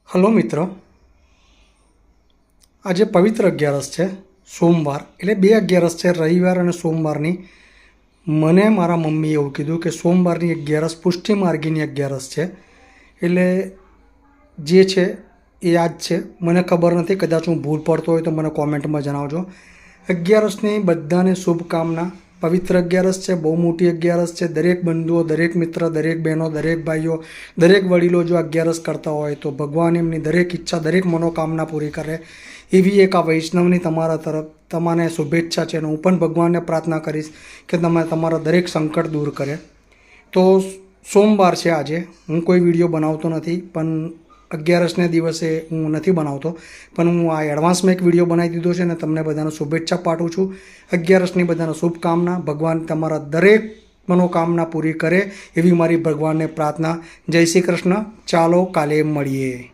Hello મિત્રો, આજે પવિત્ર 11 છે, સોમવાર. એટલે 2 11 છે, રવિવાર અને સોમવારની. મને મારા મમ્મીએ એવું કીધું કે સોમવારની 11 પુષ્ટિ માર્ગીની 11 છે. એટલે જે છે એ આજ છે. મને ખબર નથી, કદાચ હું ભૂલ પડતો હોય તો મને કોમેન્ટમાં જણાવજો. 11ની બધાને શુભકામના. પવિત્ર 11 છે, બહુ મોટી 11 છે. દરેક બંધુઓ, દરેક મિત્ર, દરેક બહેનો, દરેક ભાઈઓ, દરેક વડીલો જો 11 કરતા હોય તો ભગવાન એમની દરેક ઈચ્છા, દરેક મનોકામના પૂરી કરે એવી એક આ વૈષ્ણવની તમારા તરફ તમારે શુભેચ્છા છે. અને હું પણ ભગવાનને પ્રાર્થના કરીશ કે તમે તમારા દરેક સંકટ દૂર કરે. તો સોમવાર છે આજે. હું કોઈ વિડીયો બનાવતો નથી, પણ 11ને દિવસે હું નથી બનાવતો, પણ હું આ એડવાન્સમાં એક વિડીયો બનાવી દીધો છે અને તમને બધાને શુભેચ્છા પાઠવું છું. 11ની બધાને શુભકામના. ભગવાન તમારા દરેક મનોકામના પૂરી કરે એવી મારી ભગવાનને પ્રાર્થના. જય શ્રી કૃષ્ણ. ચાલો કાલે મળીએ.